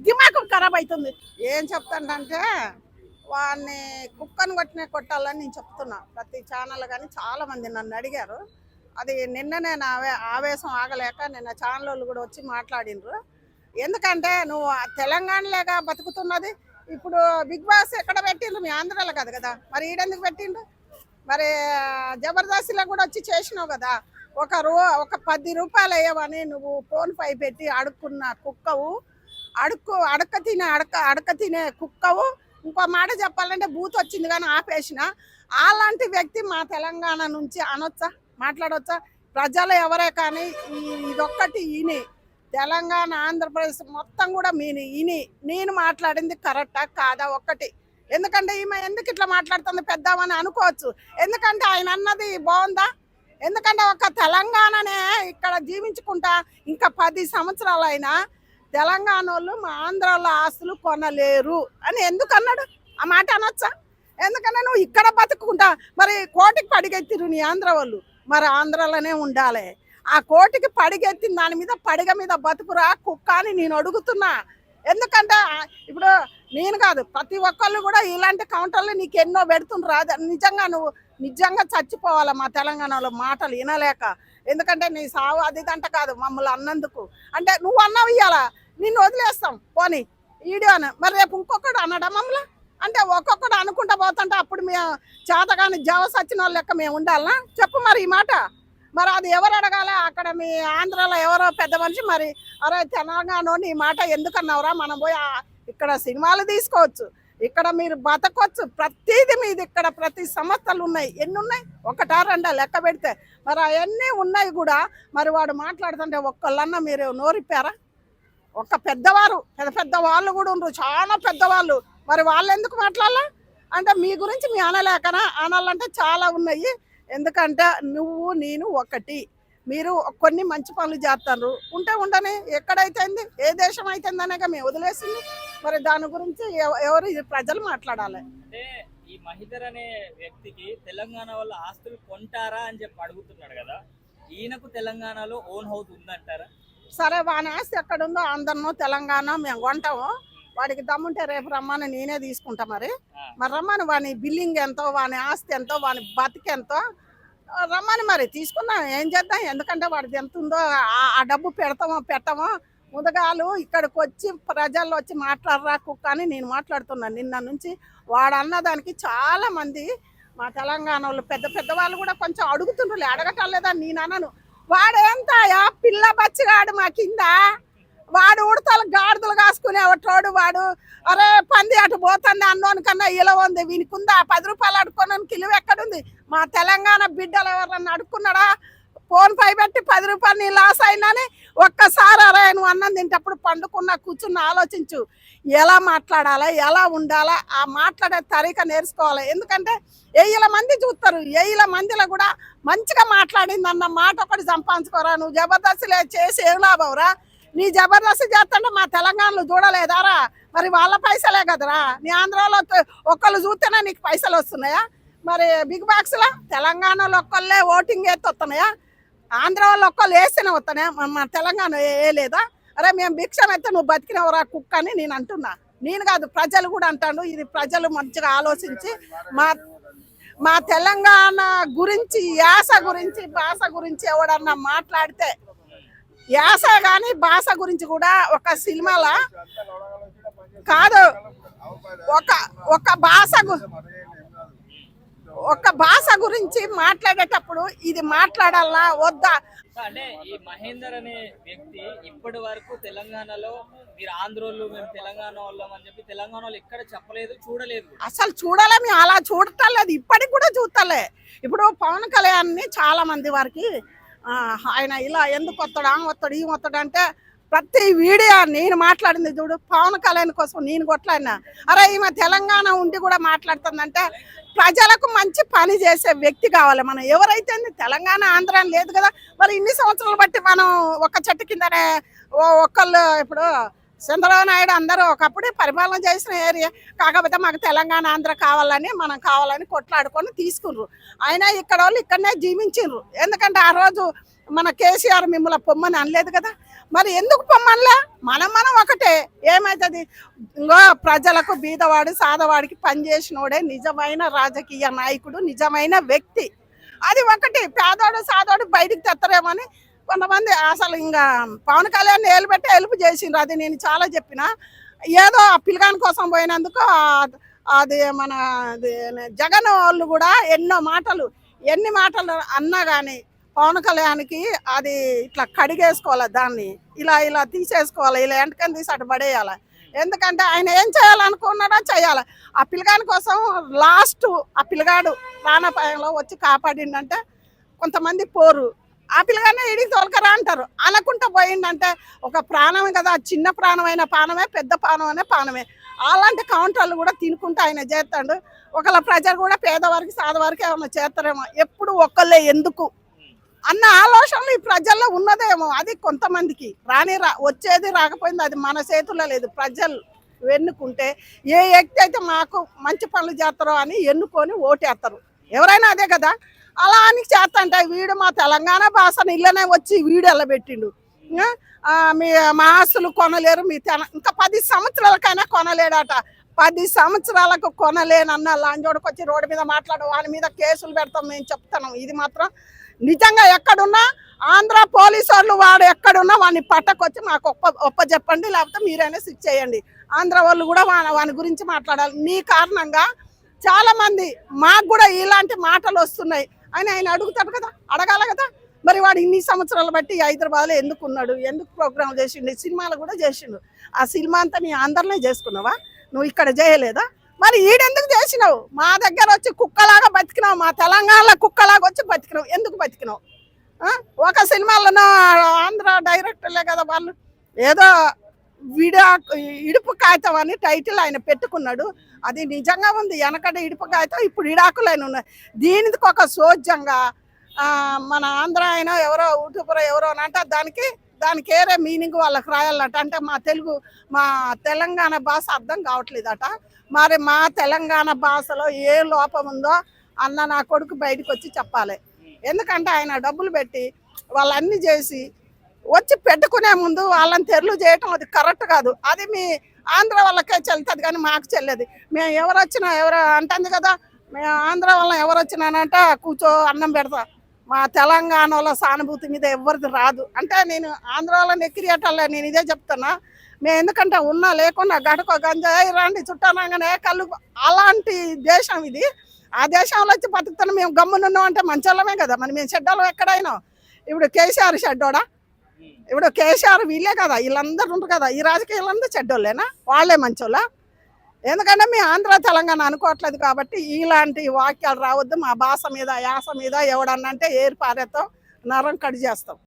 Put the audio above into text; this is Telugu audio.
దిమాగం ఖరాబ్ అవుతుంది. ఏం చెప్తానంటే వాడిని కుక్కను కొట్టాలని నేను చెప్తున్నా. ప్రతి ఛానల్ కానీ చాలా మంది నన్ను అడిగారు. అది నిన్ననే నా ఆవేశం ఆగలేక నిన్న ఛానల్ వాళ్ళు కూడా వచ్చి మాట్లాడినరు. ఎందుకంటే నువ్వు తెలంగాణలేగా బతుకుతున్నది. ఇప్పుడు బిగ్ బాస్ ఎక్కడ పెట్టిండ్రు? మీ ఆంధ్రాలో కాదు కదా, మరి ఈడెందుకు పెట్టిండ్రు? మరి జబర్దస్త్లో కూడా వచ్చి చేసినావు కదా. ఒక 10 రూపాయలు అయ్యవని నువ్వు ఫోన్ పై పెట్టి అడుక్కున్న కుక్కవు, అడక తినే కుక్కవు. ఇంకో మాట చెప్పాలంటే బూత్ వచ్చింది కానీ ఆపేసిన. అలాంటి వ్యక్తి మా తెలంగాణ నుంచి అనొచ్చా, మాట్లాడవచ్చా? ప్రజలు ఎవరే కానీ ఇదొక్కటి ఈని తెలంగాణ ఆంధ్రప్రదేశ్ మొత్తం కూడా నేను మాట్లాడింది కరెక్టా కాదా ఒక్కటి. ఎందుకంటే ఈమె ఎందుకు ఇట్లా మాట్లాడుతుంది పెద్దామని అనుకోవచ్చు. ఎందుకంటే ఆయన అన్నది బాగుందా? ఎందుకంటే ఒక తెలంగాణనే ఇక్కడ జీవించుకుంటా ఇంకా 10 సంవత్సరాలు అయినా తెలంగాణ వాళ్ళు మా ఆంధ్రాలో ఆస్తులు కొనలేరు అని ఎందుకు అన్నాడు? ఆ మాట అనొచ్చా? ఎందుకంటే నువ్వు ఇక్కడ బతుకుంటా మరి కోటికి పడిగెత్తిరు నీ ఆంధ్ర వాళ్ళు, మరి ఆంధ్రాలోనే ఉండాలి. ఆ కోటికి పడిగెత్తిన దాని మీద పడిగ మీద బతుకురా కుక్క అని నేను అడుగుతున్నా. ఎందుకంటే ఇప్పుడు నేను కాదు ప్రతి ఒక్కళ్ళు కూడా ఇలాంటి కౌంటర్లు నీకు ఎన్నో పెడుతుండ్రు. నిజంగా నువ్వు నిజంగా చచ్చిపోవాలి మా తెలంగాణలో మాటలు వినలేక. ఎందుకంటే నీ సావు అది దంట కాదు మమ్మల్ని అన్నందుకు. అంటే నువ్వు అన్నావు ఇయ్యాలా నిన్ను వదిలేస్తాం పోనీ ఈడియోని, మరి రేపు ఇంకొకడు అన్నాడా మమ్మల్ని? అంటే ఒక్కొక్కడు అనుకుంటా పోతుంటే అప్పుడు మేము చేతగాని జవ సచ్చిన వాళ్ళ లెక్క మేము ఉండాలనా? చెప్పు మరి ఈ మాట. మరి అది ఎవరు అడగాలి? అక్కడ మీ ఆంధ్రాలో ఎవరో పెద్ద మనిషి మరి అరే తెలంగాణ ఈ మాట ఎందుకు అన్నావురా? మనం పోయి ఇక్కడ సినిమాలు తీసుకోవచ్చు, ఇక్కడ మీరు బతకొచ్చు, ప్రతిదీ మీది ఇక్కడ ప్రతి సంస్థలు ఉన్నాయి. ఎన్ని ఉన్నాయి? 1 2 లెక్క పెడితే మరి అవన్నీ ఉన్నాయి కూడా. మరి వాడు మాట్లాడుతుంటే ఒక్కళ్ళన్నా మీరు నోరిప్పారా? ఒక పెద్దవారు పెద్ద వాళ్ళు కూడా ఉండరు, చాలా పెద్దవాళ్ళు. మరి వాళ్ళు ఎందుకు మాట్లాడాలా? అంటే మీ గురించి మీ అనలేకనా? అనాలంటే చాలా ఉన్నాయి. ఎందుకంటే నువ్వు నేను ఒకటి. మీరు కొన్ని మంచి పనులు చేస్తారు ఉంటే ఉండని. ఎక్కడైతే ఏ దేశం అయితుంది అనేక మేము వదిలేసింది. మరి దాని గురించి ఎవరు ప్రజలు మాట్లాడాలి. అంటే ఈ మహిధర్ అనే వ్యక్తికి తెలంగాణ వాళ్ళ ఆస్తులు కొంటారా అని చెప్పి అడుగుతున్నాడు కదా. ఈయనకు తెలంగాణలో ఓన్ హౌస్ ఉందంటారా? సరే వాని ఆస్తి ఎక్కడుందో అందరినో తెలంగాణ మేము కొంటాము. వాడికి దమ్ముంటే రేపు రమ్మని నేనే తీసుకుంటా. మరి రమ్మని వాని బిల్లింగ్ ఎంతో, వాని ఆస్తి ఎంతో, వాని బతికెంతో రమ్మని మరి తీసుకున్నాం. ఏం చేద్దాం? ఎందుకంటే వాడికి ఎంత ఉందో ఆ డబ్బు పెట్టమో ముందుగాలు ఇక్కడికి వచ్చి ప్రజల్లో వచ్చి మాట్లాడరా కుక్క అని నేను మాట్లాడుతున్నాను. నిన్న నుంచి వాడు అన్నదానికి చాలా మంది మా తెలంగాణ వాళ్ళు పెద్ద వాళ్ళు కూడా కొంచెం అడుగుతుండ్రు. అడగటం లేదా నేను అన్నాను. వాడేంతాయా పిల్ల బచ్చిగాడు మా కింద, వాడు ఉడతలు గాడిదలు కాసుకునేవాడు వాడు. అరే పంది అటు పోతుంది అన్నోని కన్నా ఇలా ఉంది, వీనికి ఉందా 10 రూపాయలు అడుక్కోడానికి ఇలువ ఎక్కడుంది? మా తెలంగాణ బిడ్డలు ఎవరన్నా అడుక్కున్నాడా? ఫోన్ పై పెట్టి 10 రూపాయలు నీ లాస్ అయినాని ఒక్కసారి అరే నువ్వు అన్నం తింటప్పుడు పండుకున్న కూర్చున్న ఆలోచించు. ఎలా మాట్లాడాలా, ఎలా ఉండాలా, ఆ మాట్లాడే తరీక నేర్చుకోవాలి. ఎందుకంటే 1000 మంది చూస్తారు, 1000 మందిలో కూడా మంచిగా మాట్లాడింది అన్న మాట ఒకటి సంపాదించుకోరా. నువ్వు జబర్దస్త్లే చేసి ఏం లాభంరా? నీ జబర్దస్త్ చేస్తుంటే మా తెలంగాణలో చూడలేదారా? మరి వాళ్ళ పైసలే కదరా. నీ ఆంధ్రాలో ఒక్కళ్ళు చూస్తేనే నీకు పైసలు వస్తున్నాయా? మరి బిగ్ బాక్స్లో తెలంగాణలో ఒక్కళ్ళే ఓటింగ్ వేస్తే వస్తున్నాయా? ఆంధ్ర వాళ్ళు ఒక్కళ్ళు వేస్తేనే వస్తున్నాయా? మా తెలంగాణ వేయలేదా? అరే మేము భిక్షం అయితే నువ్వు బతికినవరా కుక్క అని నేను అంటున్నా. నేను కాదు ప్రజలు కూడా అంటాను. ఇది ప్రజలు మంచిగా ఆలోచించి మా తెలంగాణ గురించి, యాస గురించి, భాష గురించి ఎవడన్నా మాట్లాడితే, యాస కానీ భాష గురించి కూడా ఒక సినిమాలో కాదు, ఒక భాష గురించి మాట్లాడేటప్పుడు ఇది మాట్లాడాలా వద్దా? అంటే ఈ మహేందర్ అనే వ్యక్తి ఇప్పటి వరకు తెలంగాణలో మీరు ఆంధ్రోళ్ళు మేము తెలంగాణ వాళ్ళం అని చెప్పి తెలంగాణ వాళ్ళు ఎక్కడ చెప్పలేదు, చూడలేదు. అసలు చూడాలే, మేము అలా చూడటలేదు, ఇప్పటికి కూడా చూస్తలే. ఇప్పుడు పవన్ కళ్యాణ్ చాలా మంది వారికి ఆయన ఇలా ఎందుకు వస్తాడు, ఆమె వస్తాడు, ఈ వస్తాడు అంటే ప్రతి వీడియో నేను మాట్లాడింది చూడు పవన్ కళ్యాణ్ కోసం నేను కొట్లాడినా. అరే ఈమె తెలంగాణ ఉండి కూడా మాట్లాడుతుందంటే ప్రజలకు మంచి పని చేసే వ్యక్తి కావాలి. మనం ఎవరైతే తెలంగాణ ఆంధ్ర లేదు కదా. మరి ఇన్ని సంవత్సరాలు బట్టి మనం ఒక చెట్టు కిందనే ఒక్కళ్ళు ఇప్పుడు చంద్రబాబు నాయుడు అందరూ ఒకప్పుడే పరిపాలన చేసిన ఏరియా. కాకపోతే మాకు తెలంగాణ ఆంధ్ర కావాలని కొట్లాడుకొని తీసుకుర్రు. అయినా ఇక్కడ వాళ్ళు ఇక్కడనే జీవించిండ్రు. ఎందుకంటే ఆ రోజు మన కేసీఆర్ మిమ్మల్ని పొమ్మని అనలేదు కదా. మరి ఎందుకు పొమ్మన్లే? మనం ఒకటే. ఏమవుతుంది? ఇంకో ప్రజలకు బీదవాడు సాదవాడికి పనిచేసినోడే నిజమైన రాజకీయ నాయకుడు, నిజమైన వ్యక్తి. అది ఒకటి. పేదోడు సాదోడు బయటికి తెత్తరేమని కొంతమంది అసలు ఇంకా పవన్ కళ్యాణ్ ఏలుబెట్టి హెల్ప్ చేసిండ్రు. అది నేను చాలా చెప్పిన. ఏదో ఆ పిల్లగాని కోసం పోయినందుకు అది మన జగన్ వాళ్ళు కూడా ఎన్ని మాటలు అన్నా కానీ పవన్ కళ్యాణ్కి అది ఇట్లా కడిగేసుకోవాలి, దాన్ని ఇలా తీసేసుకోవాలి, ఇలా ఎంటకని తీసి అటు పడేయాలి. ఎందుకంటే ఆయన ఏం చేయాలనుకున్నాడో చేయాలి. ఆ పిల్లగాని కోసం లాస్ట్ ఆ పిల్లగాడు ప్రాణాపాయంలో వచ్చి కాపాడిండంటే కొంతమంది పోరు. ఆ పిల్లగానే ఇడికి తోలకరా అంటారు. అనకుండా పోయిందంటే ఒక ప్రాణమే కదా, చిన్న ప్రాణమైన పానమే, పెద్ద పానమే పానమే. అలాంటి కౌంటర్లు కూడా తినుకుంటూ ఆయన చేస్తాడు. ఒకళ్ళ ప్రజలు కూడా పేదవారికి సాదవారికి ఏమైనా చేస్తారేమో, ఎప్పుడు ఒక్కళ్ళే ఎందుకు అన్న ఆలోచనలు ఈ ప్రజల్లో ఉన్నదేమో. అది కొంతమందికి వచ్చేది రాకపోయింది, అది మన చేతుల్లో లేదు. ప్రజలు ఎన్నుకుంటే ఏ వ్యక్తి అయితే మాకు మంచి పనులు చేస్తారో అని ఎన్నుకొని ఓటేస్తారు. ఎవరైనా అదే కదా. అలా అని చేస్తంటే వీడు మా తెలంగాణ భాషను ఇళ్ళనే వచ్చి వీడు ఎల్లబెట్టిండు. మా ఆస్తులు కొనలేరు, ఇంకా 10 సంవత్సరాలకైనా కొనలేడట. 10 సంవత్సరాలకు కొనలేనన్న లాంజోడికి వచ్చి రోడ్డు మీద మాట్లాడు, వాని మీద కేసులు పెడతాం మేము చెప్తున్నాం. ఇది మాత్రం నిజంగా ఎక్కడున్నా ఆంధ్ర పోలీసు వాళ్ళు వాడు ఎక్కడున్నా వాడిని పట్టకొచ్చి మాకు ఒప్ప చెప్పండి, లేకపోతే మీరైనా శిక్ష చేయండి. ఆంధ్ర వాళ్ళు కూడా వాని గురించి మాట్లాడాలి. నీ కారణంగా చాలా మంది మాకు కూడా ఇలాంటి మాటలు వస్తున్నాయి అని ఆయన అడుగుతాడు కదా, అడగాల కదా. మరి వాడు ఇన్ని సంవత్సరాలు బట్టి హైదరాబాద్లో ఎందుకు ఉన్నాడు, ఎందుకు ప్రోగ్రాం చేసిండు, సినిమాలు కూడా చేసిండు. ఆ సినిమా అంతా నీ ఆంధ్రనే చేసుకున్నావా, నువ్వు ఇక్కడ చేయలేదా? మరి ఈడెందుకు చేసినావు? మా దగ్గర వచ్చి కుక్కలాగా బతికినావు, మా తెలంగాణలో కుక్కలాగా వచ్చి బతికినావు. ఎందుకు బతికినావు? ఒక సినిమాలోనో ఆంధ్ర డైరెక్టర్లే కదా వాళ్ళు ఏదో ఇడుపు కాగితం అని టైటిల్ ఆయన పెట్టుకున్నాడు. అది నిజంగా ఉంది. వెనకట ఇడుపు కాగితం, ఇప్పుడు ఇడాకులైన ఉన్నాయి. దీనికి ఒక సోజ్యంగా మన ఆంధ్ర ఆయన ఎవరో యూట్యూబర్ ఎవరో అంటే దానికి ఏరే మీనింగ్ వాళ్ళకి రాయాలట. అంటే మా తెలంగాణ భాష అర్థం కావట్లేదట. మరి మా తెలంగాణ భాషలో ఏ లోపం ఉందో అన్న నా కొడుకు బయటకు వచ్చి చెప్పాలి. ఎందుకంటే ఆయన డబ్బులు పెట్టి వాళ్ళన్నీ చేసి వచ్చి పెట్టుకునే ముందు వాళ్ళని తెరలు చేయటం అది కరెక్ట్ కాదు. అది మీ ఆంధ్ర వాళ్ళకే చెల్తుంది కానీ మాకు చెల్లేదు. మేము ఎవరు అంటుంది కదా, మేము ఆంధ్ర వాళ్ళం ఎవరు వచ్చినానంట కూర్చో అన్నం పెడతా. మా తెలంగాణలో సానుభూతి మీద ఎవరిది రాదు. అంటే నేను ఆంధ్ర వాళ్ళని ఎక్కిరియటల్లా, నేను ఇదే చెప్తున్నా. మేము ఎందుకంటే ఉన్నా లేకుండా గడకో గంజాయి రండి చుట్టానంగానే కళ్ళు, అలాంటి దేశం ఇది. ఆ దేశంలో వచ్చి బతుకుతున్నాం. మేము గమ్మునున్నాం అంటే మంచోళ్ళమే కదా. మరి మేము చెడ్డోళ్ళం ఎక్కడైనా. ఇప్పుడు కేసీఆర్ చెడ్డోడా? ఇప్పుడు కేసీఆర్ వీళ్ళే కదా, వీళ్ళందరూ ఉంటారు కదా. ఈ రాజకీయాలందరూ చెడ్డోళ్ళేనా? వాళ్ళే మంచోళ్ళా? ఎందుకంటే మీ ఆంధ్ర తెలంగాణ అనుకోవట్లేదు కాబట్టి ఇలాంటి వాక్యాలు రావద్దు. మా భాష మీద యాస మీద ఎవడన్నంటే ఏరు పారేస్తాం, నరం కడి చేస్తాం.